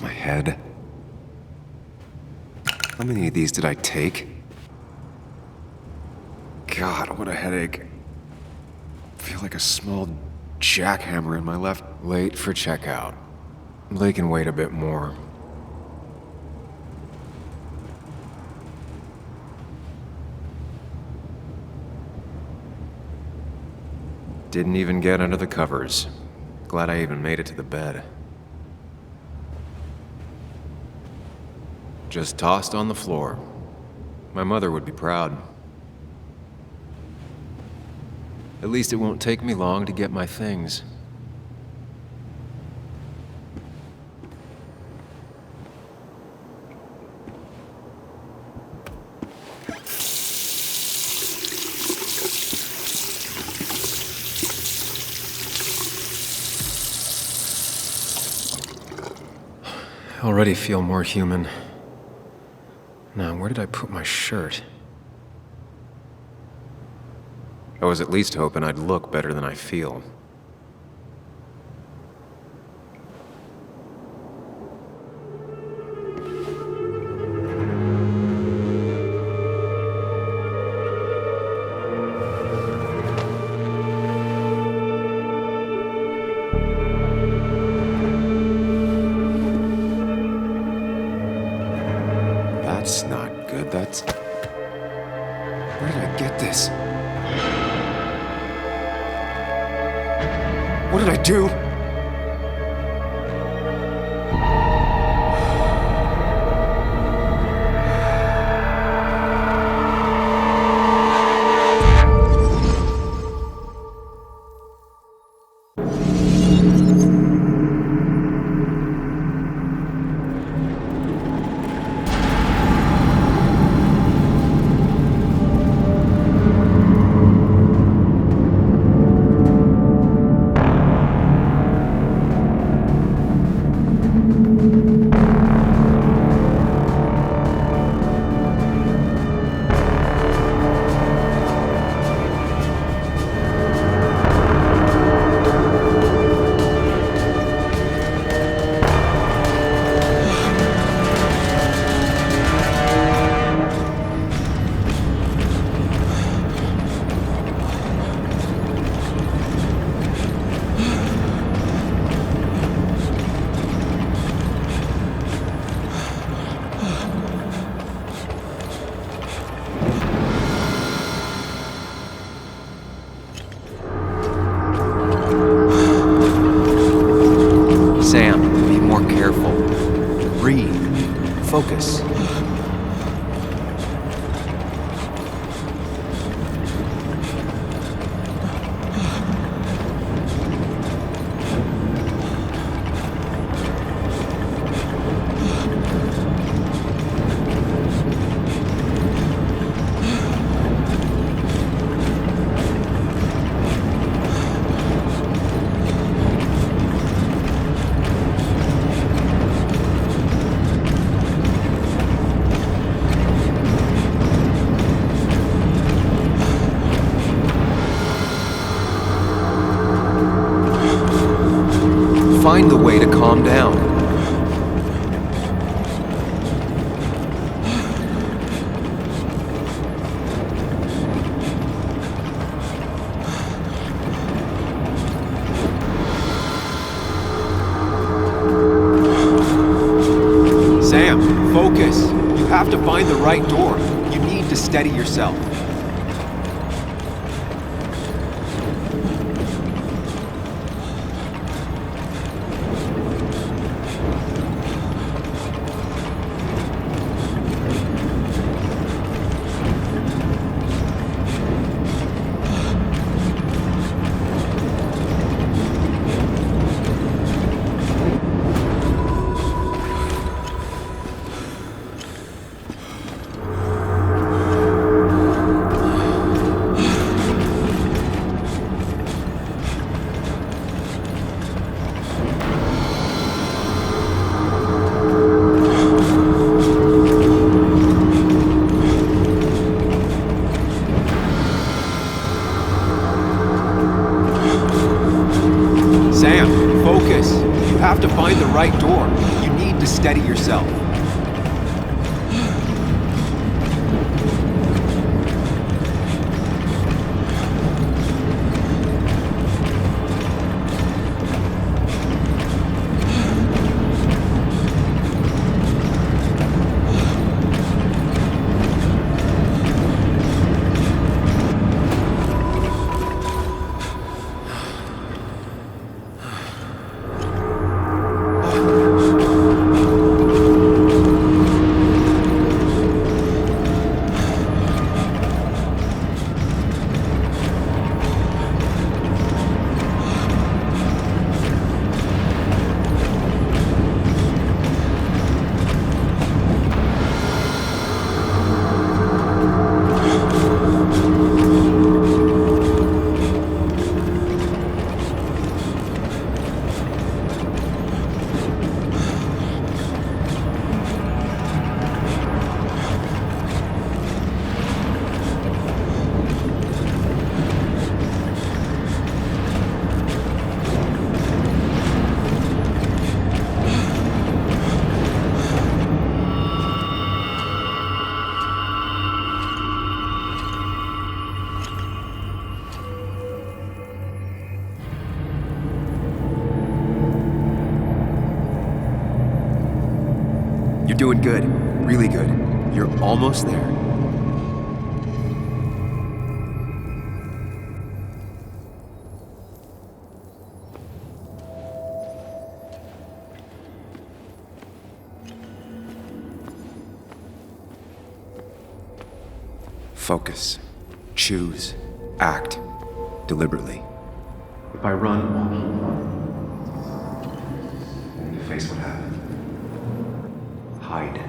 My head. How many of these did I take? God, what a headache. I feel like a small jackhammer in my left. Late for checkout. They can wait a bit more. Didn't even get under the covers. Glad I even made it to the bed. Just tossed on the floor. My mother would be proud. At least it won't take me long to get my things. I already feel more human. Now, where did I put my shirt? I was at least hoping I'd look better than I feel. That's not good. That's... Where did I get this? What did I do? Sam, be more careful. Breathe. Focus. Find the way to calm down. Sam, focus. You have to find the right door. You need to steady yourself. Sam, focus. You have to find the right door. You need to steady yourself. You're doing good. Really good. You're almost there. Focus. Choose. Act. Deliberately. If I run, I'll keep running. And you face what happened. Hide.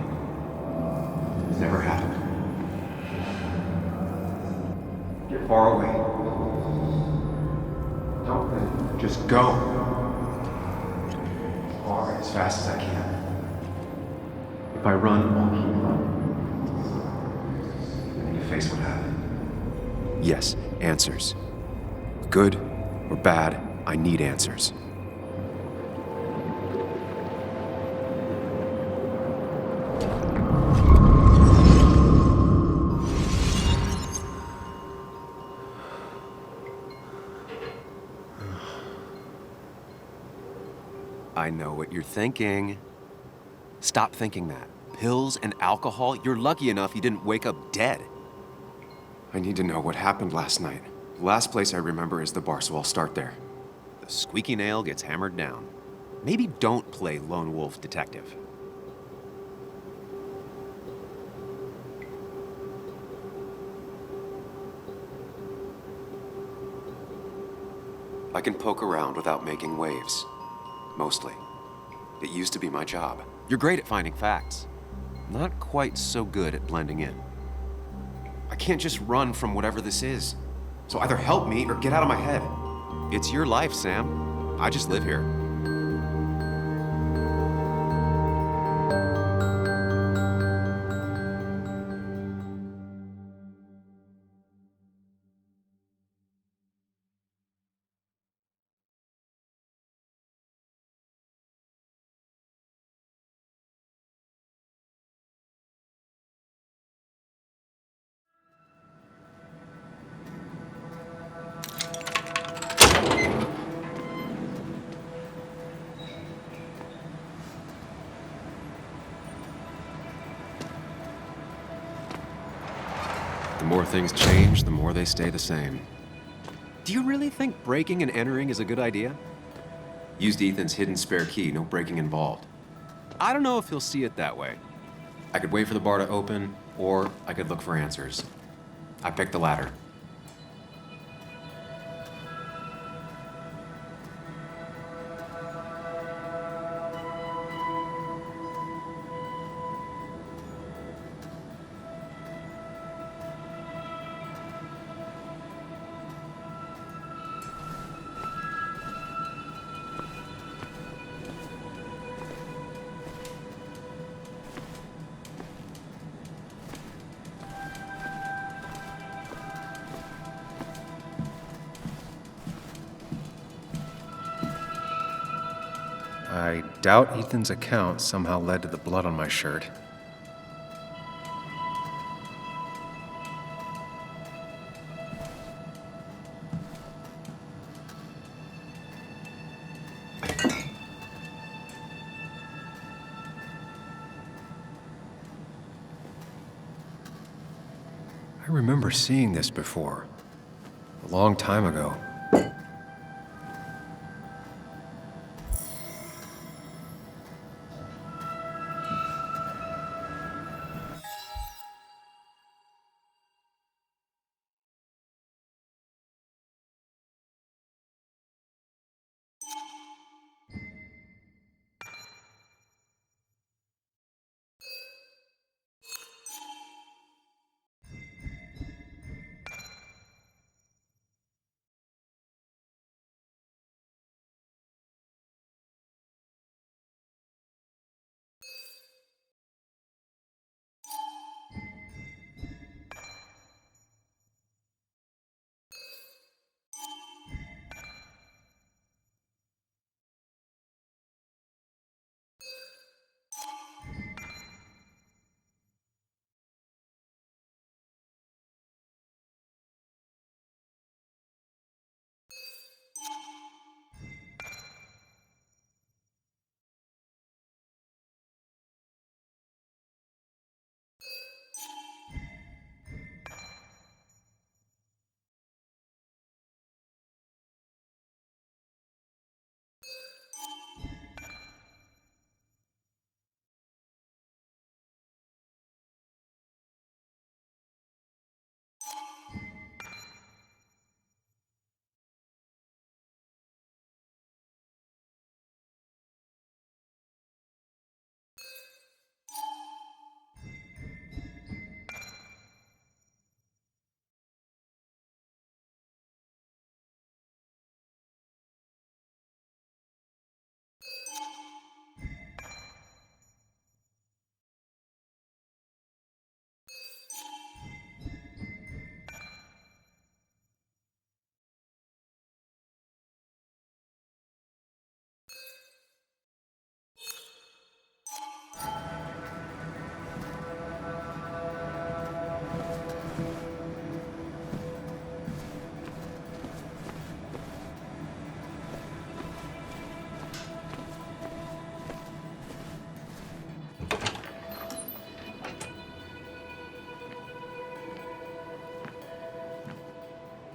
It's never happened. Get far away. Don't think. Just go. Far, as fast as I can. If I run, I'll keep running. And you face what happened. Yes, answers. Good or bad, I need answers. I know what you're thinking. Stop thinking that. Pills and alcohol, you're lucky enough you didn't wake up dead. I need to know what happened last night. The last place I remember is the bar, so I'll start there. The squeaky nail gets hammered down. Maybe don't play lone wolf detective. I can poke around without making waves. Mostly. It used to be my job. You're great at finding facts. Not quite so good at blending in. I can't just run from whatever this is. So either help me or get out of my head. It's your life, Sam. I just live here. The more things change, the more they stay the same. Do you really think breaking and entering is a good idea? Used Ethan's hidden spare key, no breaking involved. I don't know if he'll see it that way. I could wait for the bar to open, or I could look for answers. I picked the latter. I doubt Ethan's account somehow led to the blood on my shirt. I remember seeing this before, a long time ago.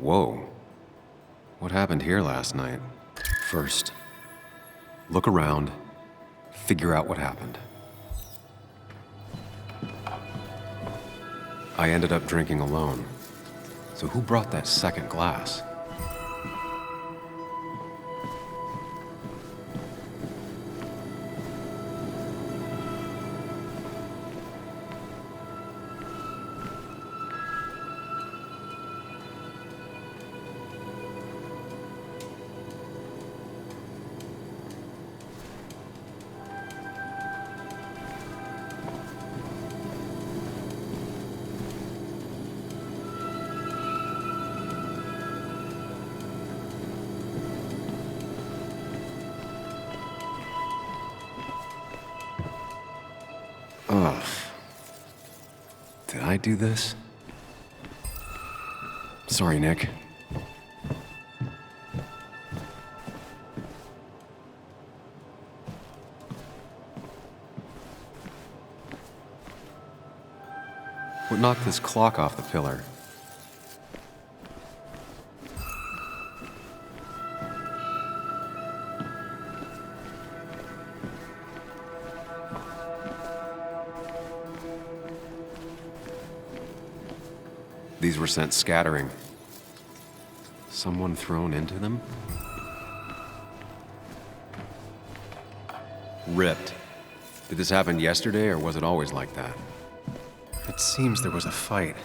Whoa. What happened here last night? First, look around, figure out what happened. I ended up drinking alone. So who brought that second glass? Ugh. Did I do this? Sorry, Nick. What knocked this clock off the pillar? These were sent scattering. Someone thrown into them? Ripped. Did this happen yesterday, or was it always like that? It seems there was a fight.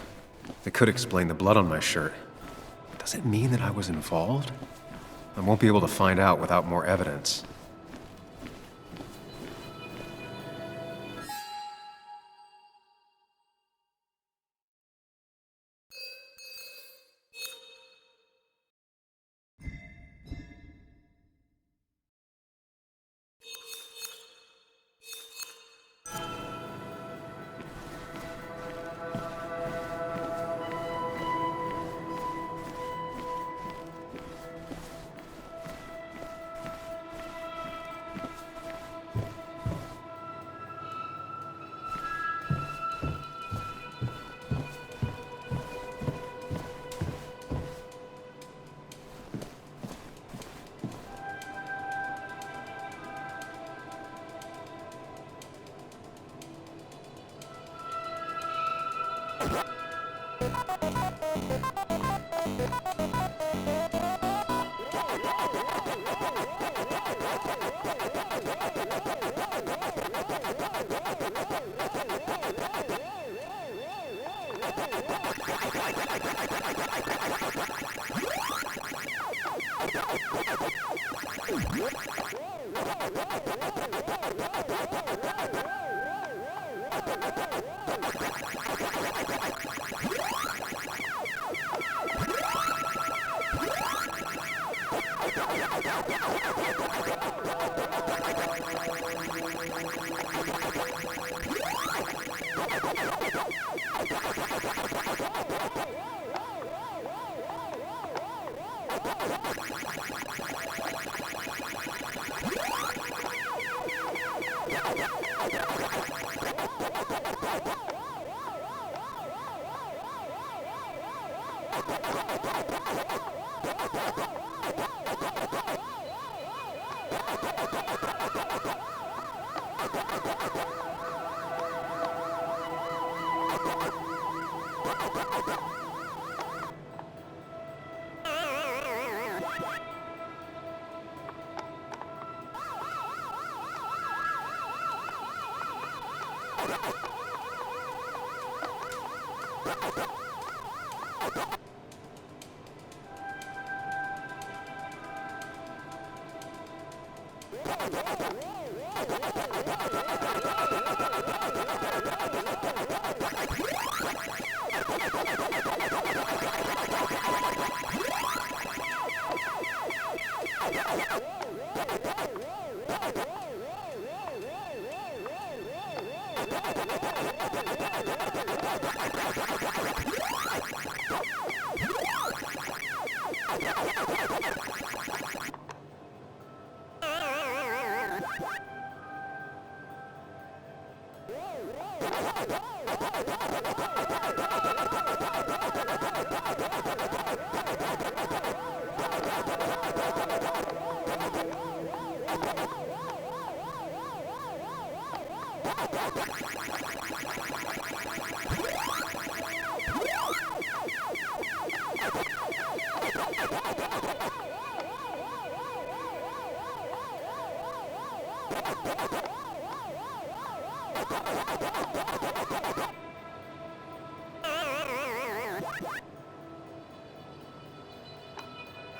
It could explain the blood on my shirt. Does it mean that I was involved? I won't be able to find out without more evidence.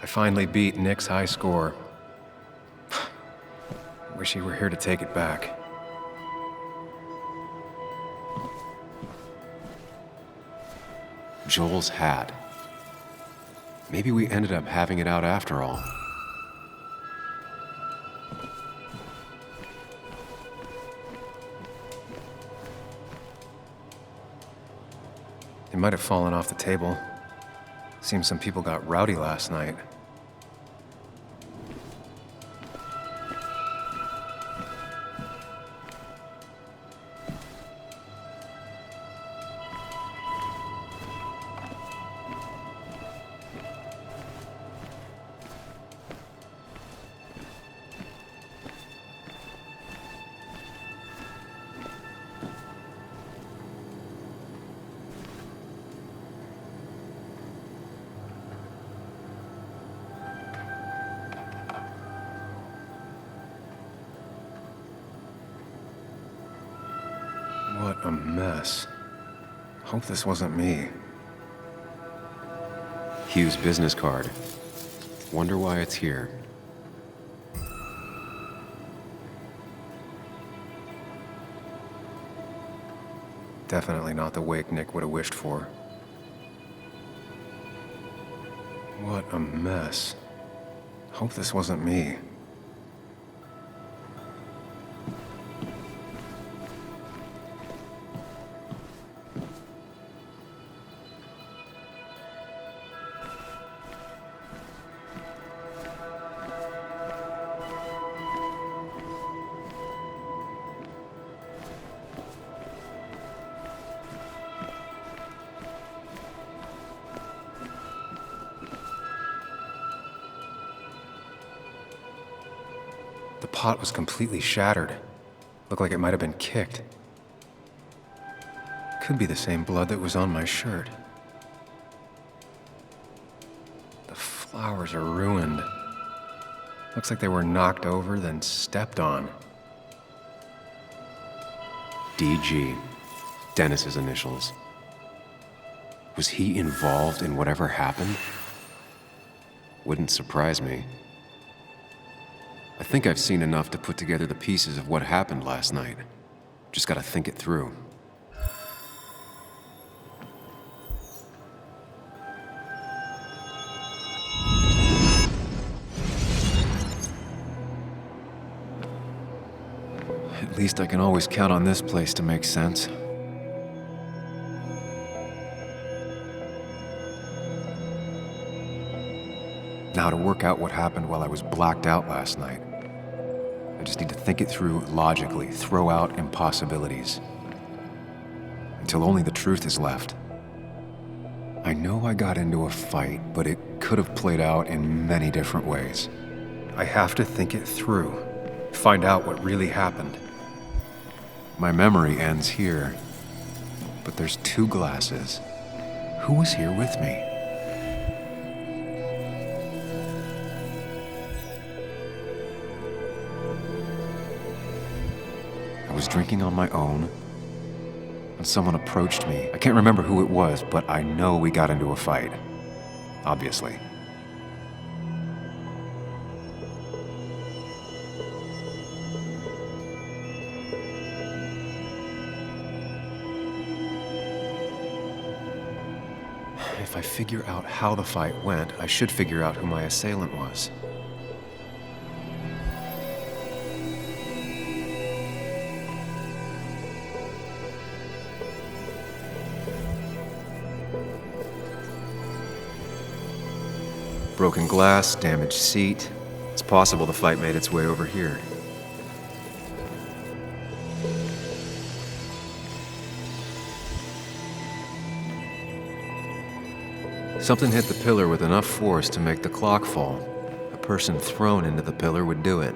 I finally beat Nick's high score. Wish he were here to take it back. Joel's hat. Maybe we ended up having it out after all. It might have fallen off the table. Seems some people got rowdy last night. What a mess. Hope this wasn't me. Hugh's business card. Wonder why it's here. Definitely not the wake Nick would have wished for. What a mess. Hope this wasn't me. The pot was completely shattered. Looked like it might have been kicked. Could be the same blood that was on my shirt. The flowers are ruined. Looks like they were knocked over, then stepped on. DG. Dennis's initials. Was he involved in whatever happened? Wouldn't surprise me. I think I've seen enough to put together the pieces of what happened last night. Just gotta think it through. At least I can always count on this place to make sense. Now to work out what happened while I was blacked out last night. I just need to think it through logically, throw out impossibilities. Until only the truth is left. I know I got into a fight, but it could have played out in many different ways. I have to think it through, find out what really happened. My memory ends here, but there's two glasses. Who was here with me? I was drinking on my own, and someone approached me. I can't remember who it was, but I know we got into a fight. Obviously. If I figure out how the fight went, I should figure out who my assailant was. Broken glass, damaged seat. It's possible the fight made its way over here. Something hit the pillar with enough force to make the clock fall. A person thrown into the pillar would do it.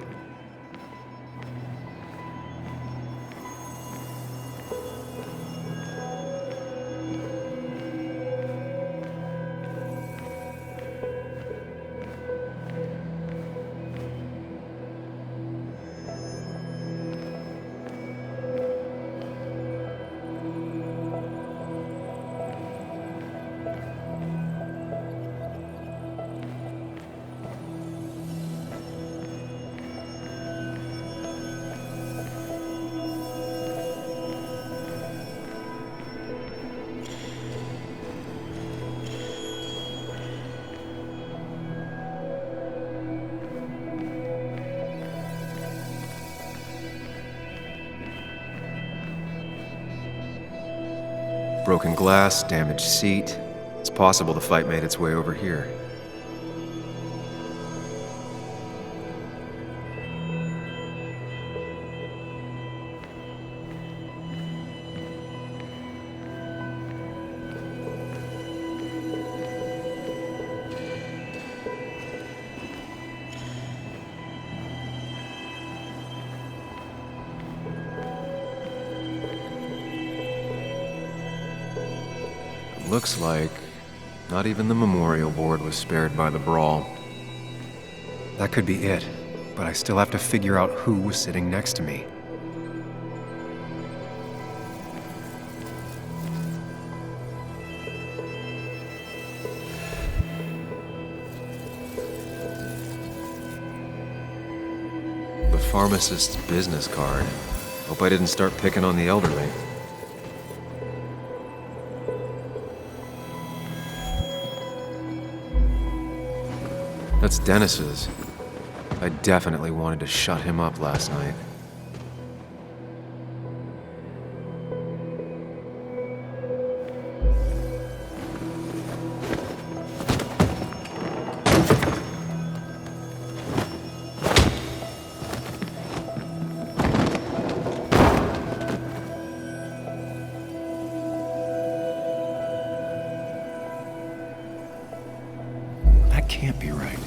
Broken glass, damaged seat. It's possible the fight made its way over here. Looks like not even the memorial board was spared by the brawl. That could be it, but I still have to figure out who was sitting next to me. The pharmacist's business card. Hope I didn't start picking on the elderly. That's Dennis's. I definitely wanted to shut him up last night. That can't be right.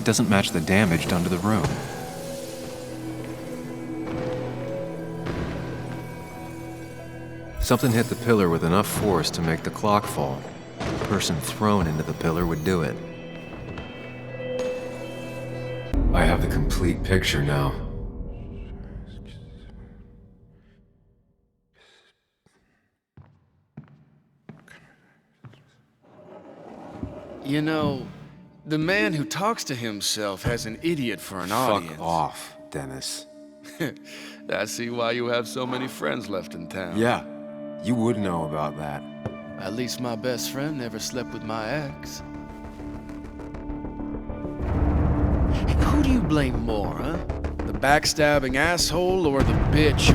It doesn't match the damage done to the room. Something hit the pillar with enough force to make the clock fall. A person thrown into the pillar would do it. I have the complete picture now. You know, the man who talks to himself has an idiot for an audience. Fuck off, Dennis. I see why you have so many friends left in town. Yeah, you would know about that. At least my best friend never slept with my ex. Who do you blame more, huh? The backstabbing asshole or the bitch?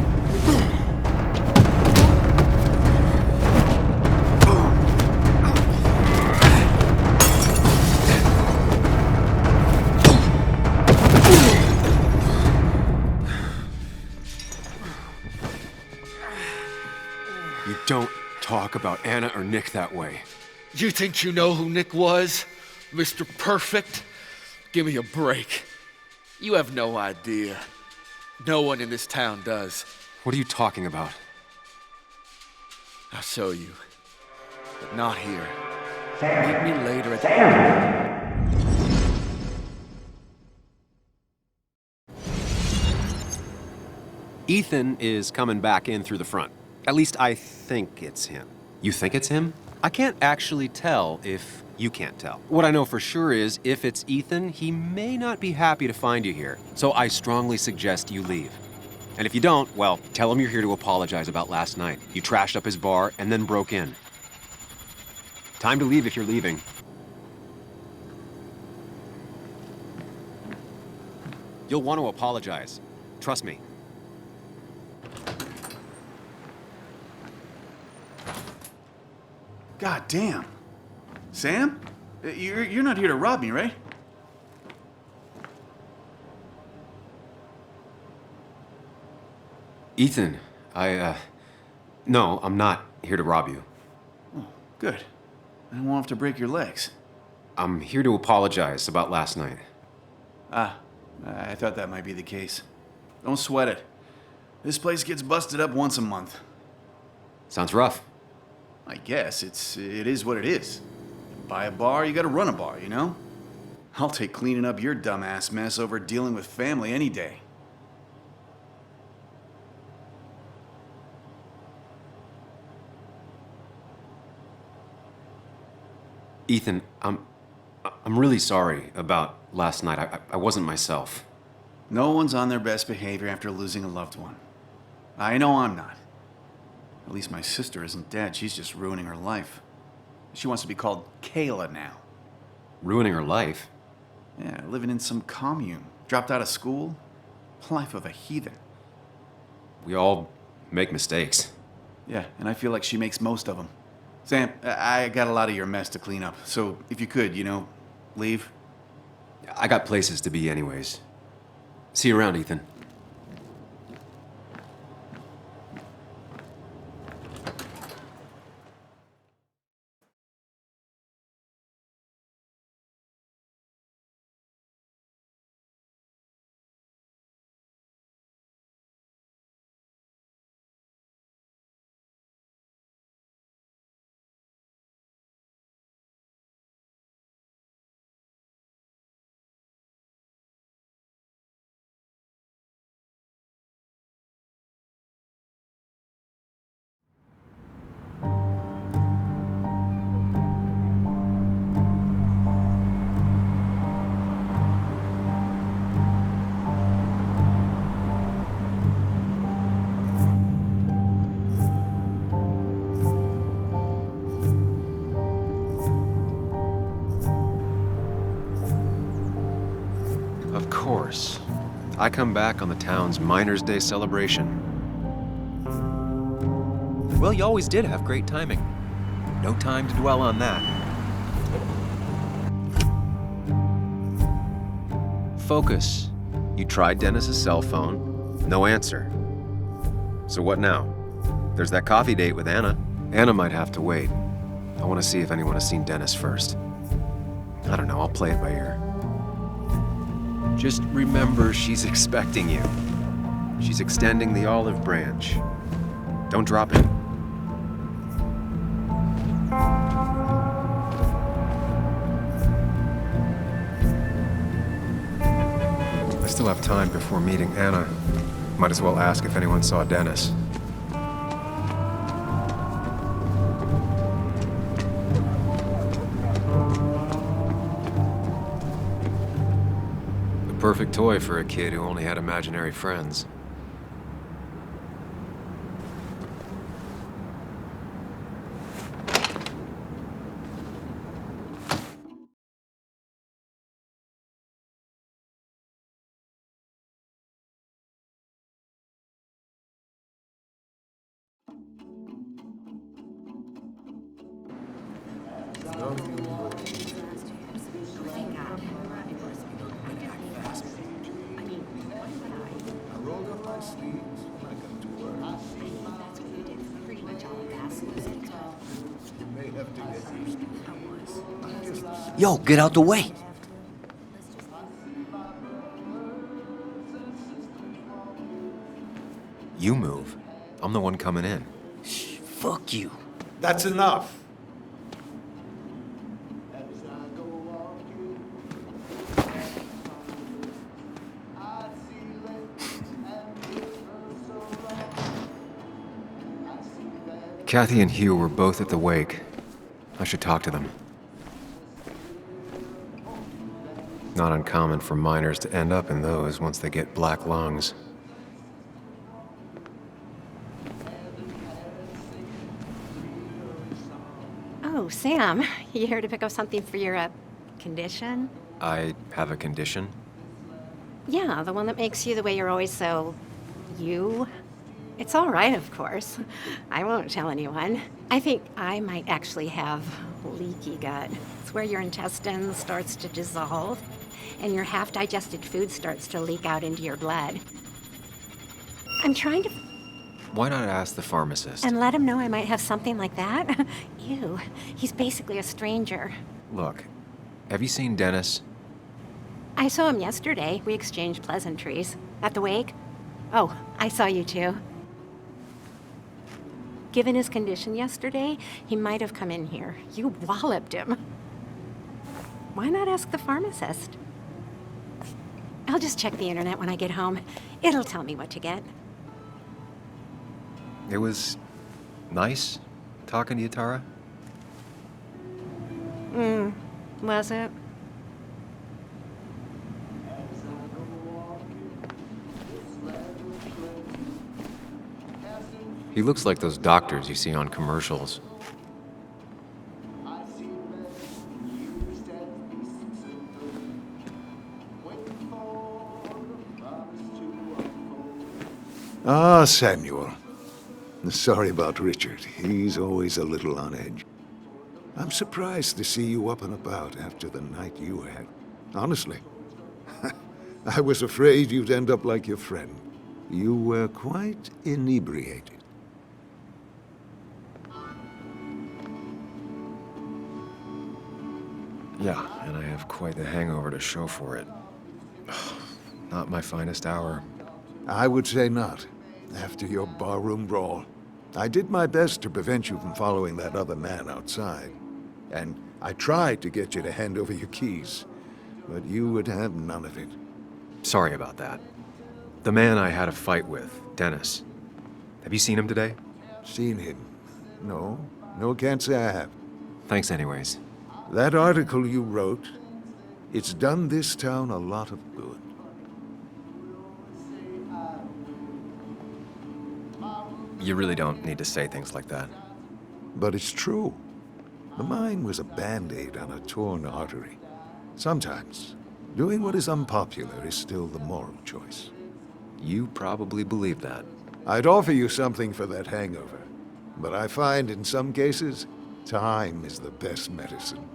You don't talk about Anna or Nick that way. You think you know who Nick was? Mr. Perfect? Give me a break. You have no idea. No one in this town does. What are you talking about? I'll show you. But not here. Meet me later at the... Ethan is coming back in through the front. At least I think it's him. You think it's him? I can't actually tell if you can't tell. What I know for sure is if it's Ethan, he may not be happy to find you here. So I strongly suggest you leave. And if you don't, well, tell him you're here to apologize about last night. You trashed up his bar and then broke in. Time to leave if you're leaving. You'll want to apologize. Trust me. God damn. Sam? You're not here to rob me, right? Ethan, no, I'm not here to rob you. Oh, good. I won't have to break your legs. I'm here to apologize about last night. Ah, I thought that might be the case. Don't sweat it. This place gets busted up once a month. Sounds rough. I guess it is what it is. Buy a bar, you gotta run a bar, you know? I'll take cleaning up your dumbass mess over dealing with family any day. Ethan, I'm really sorry about last night. I wasn't myself. No one's on their best behavior after losing a loved one. I know I'm not. At least my sister isn't dead. She's just ruining her life. She wants to be called Kayla now. Ruining her life? Yeah, living in some commune. Dropped out of school. Life of a heathen. We all make mistakes. Yeah, and I feel like she makes most of them. Sam, I got a lot of your mess to clean up. So if you could, leave. I got places to be anyways. See you around, Ethan. Of course. I come back on the town's Miners' Day celebration. Well, you always did have great timing. No time to dwell on that. Focus. You tried Dennis's cell phone. No answer. So what now? There's that coffee date with Anna. Anna might have to wait. I want to see if anyone has seen Dennis first. I don't know, I'll play it by ear. Just remember she's expecting you. She's extending the olive branch. Don't drop it. I still have time before meeting Anna. Might as well ask if anyone saw Dennis. The perfect toy for a kid who only had imaginary friends. Yo, get out the way. You move. I'm the one coming in. Shh, fuck you. That's enough. Kathy and Hugh were both at the wake. I should talk to them. Not uncommon for miners to end up in those once they get black lungs. Oh, Sam, you here to pick up something for your, condition? I have a condition. Yeah, the one that makes you the way you're always so... you? It's all right, of course. I won't tell anyone. I think I might actually have leaky gut. It's where your intestine starts to dissolve, and your half-digested food starts to leak out into your blood. I'm trying to... Why not ask the pharmacist? And let him know I might have something like that? Ew, he's basically a stranger. Look, have you seen Dennis? I saw him yesterday. We exchanged pleasantries. At the wake? Oh, I saw you too. Given his condition yesterday, he might have come in here. You walloped him. Why not ask the pharmacist? I'll just check the internet when I get home. It'll tell me what to get. It was nice talking to you, Tara. Was it? He looks like those doctors you see on commercials. Ah, Samuel. Sorry about Richard. He's always a little on edge. I'm surprised to see you up and about after the night you had. Honestly. I was afraid you'd end up like your friend. You were quite inebriated. Yeah, and I have quite the hangover to show for it. Not my finest hour. I would say not, after your barroom brawl. I did my best to prevent you from following that other man outside. And I tried to get you to hand over your keys, but you would have none of it. Sorry about that. The man I had a fight with, Dennis. Have you seen him today? Seen him? No. No, can't say I have. Thanks anyways. That article you wrote, it's done this town a lot of good. You really don't need to say things like that. But it's true. The mine was a band-aid on a torn artery. Sometimes, doing what is unpopular is still the moral choice. You probably believe that. I'd offer you something for that hangover, but I find in some cases, time is the best medicine.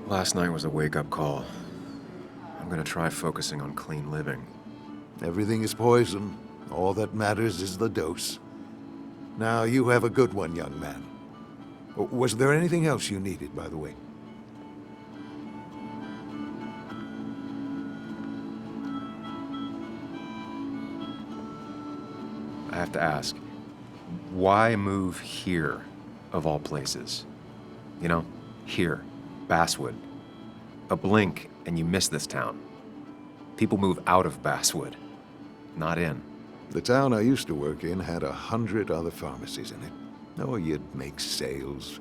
Last night was a wake-up call. I'm gonna try focusing on clean living. Everything is poison. All that matters is the dose. Now, you have a good one, young man. Was there anything else you needed, by the way? I have to ask, why move here, of all places? You know, here, Basswood. A blink and you miss this town. People move out of Basswood, not in. The town I used to work in had 100 other pharmacies in it. Oh, you'd make sales.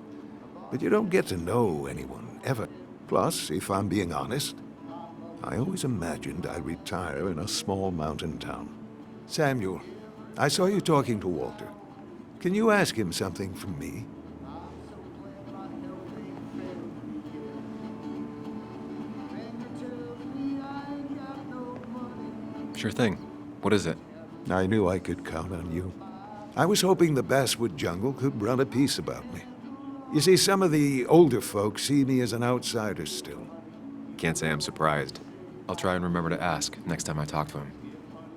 But you don't get to know anyone, ever. Plus, if I'm being honest, I always imagined I'd retire in a small mountain town. Samuel, I saw you talking to Walter. Can you ask him something from me? Sure thing. What is it? I knew I could count on you. I was hoping the Basswood jungle could run a piece about me. You see, some of the older folks see me as an outsider still. Can't say I'm surprised. I'll try and remember to ask next time I talk to him.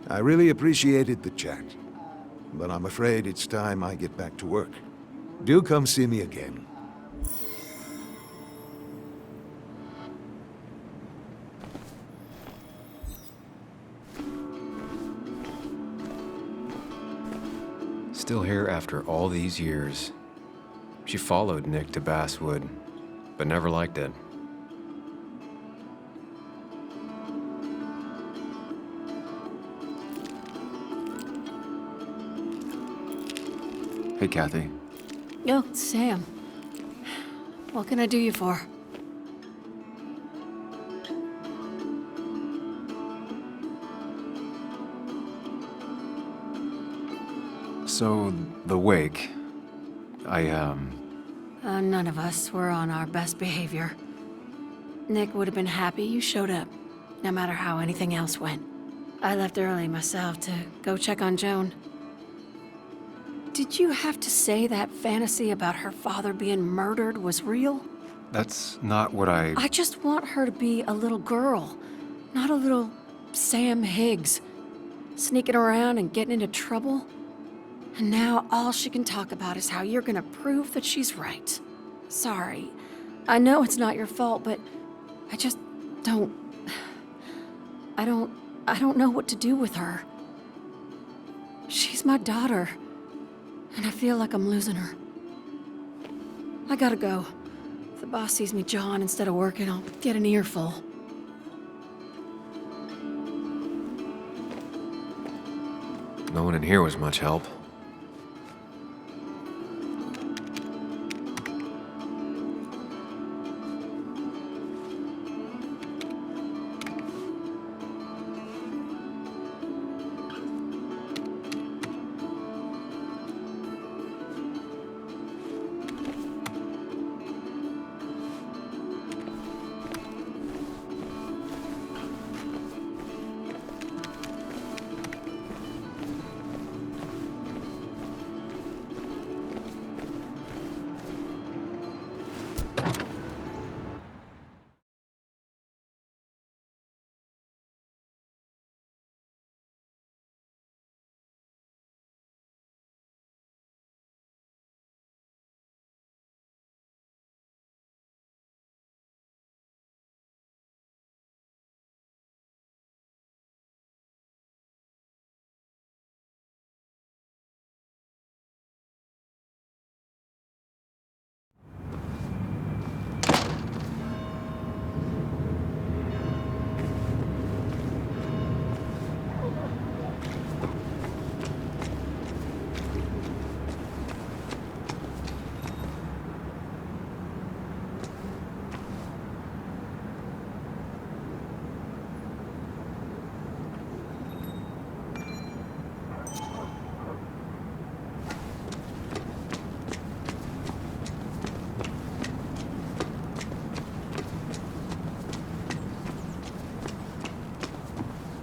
I really appreciated the chat, but I'm afraid it's time I get back to work. Do come see me again. Still here after all these years. She followed Nick to Basswood, but never liked it. Hey, Kathy. Yo, it's Sam. What can I do you for? So, the wake, None of us were on our best behavior. Nick would have been happy you showed up, no matter how anything else went. I left early myself to go check on Joan. Did you have to say that fantasy about her father being murdered was real? That's not what I... I just want her to be a little girl, not a little Sam Higgs, sneaking around and getting into trouble. And now all she can talk about is how you're gonna prove that she's right. Sorry. I know it's not your fault, but I just don't... I don't know what to do with her. She's my daughter, and I feel like I'm losing her. I gotta go. If the boss sees me jawing instead of working, I'll get an earful. No one in here was much help.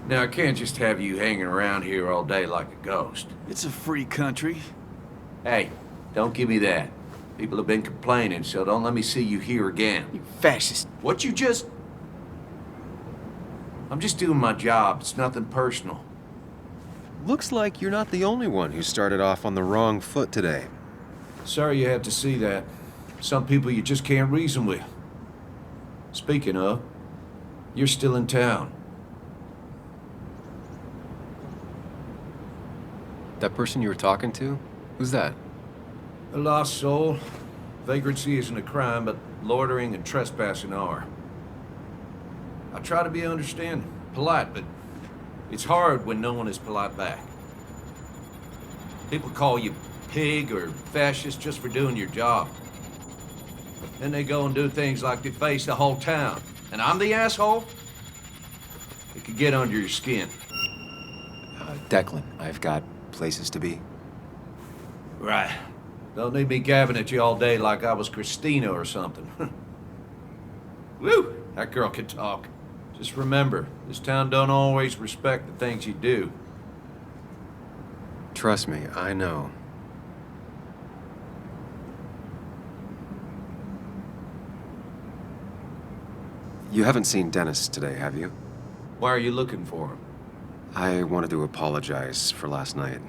Now, I can't just have you hanging around here all day like a ghost. It's a free country. Hey, don't give me that. People have been complaining, so don't let me see you here again. You fascist. What you just... I'm just doing my job. It's nothing personal. Looks like you're not the only one who started off on the wrong foot today. Sorry you had to see that. Some people you just can't reason with. Speaking of, you're still in town. That person you were talking to? Who's that? A lost soul. Vagrancy isn't a crime, but loitering and trespassing are. I try to be understanding, polite, but it's hard when no one is polite back. People call you pig or fascist just for doing your job. Then they go and do things like they face the whole town. And I'm the asshole? It could get under your skin. Declan, I've got places to be. Right. Don't need me gabbing at you all day like I was Christina or something. Woo! That girl can talk. Just remember, this town don't always respect the things you do. Trust me, I know. You haven't seen Dennis today, have you? Why are you looking for him? I wanted to apologize for last night.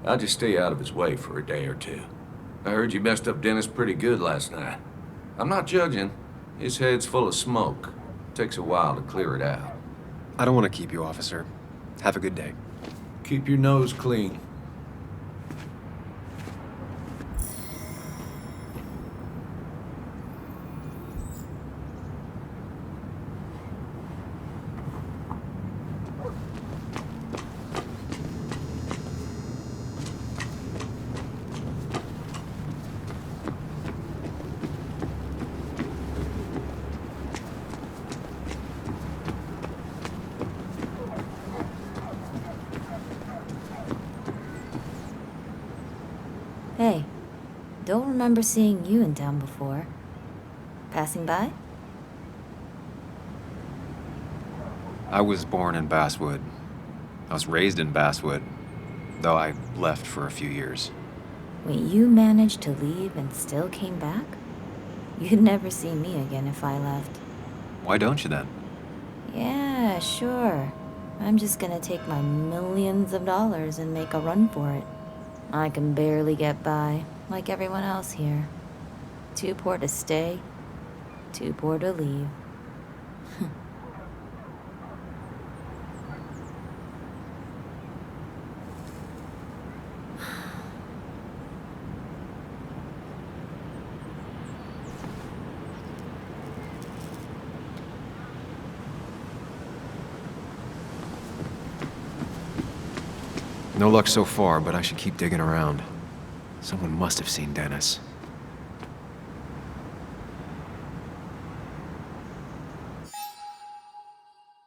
I'll just stay out of his way for a day or two. I heard you messed up Dennis pretty good last night. I'm not judging. His head's full of smoke. Takes a while to clear it out. I don't want to keep you, officer. Have a good day. Keep your nose clean. Hey, don't remember seeing you in town before. Passing by? I was born in Basswood. I was raised in Basswood, though I left for a few years. Wait, you managed to leave and still came back? You'd never see me again if I left. Why don't you then? Yeah, sure. I'm just gonna take my millions of dollars and make a run for it. I can barely get by, like everyone else here. Too poor to stay, too poor to leave. No luck so far, but I should keep digging around. Someone must have seen Dennis.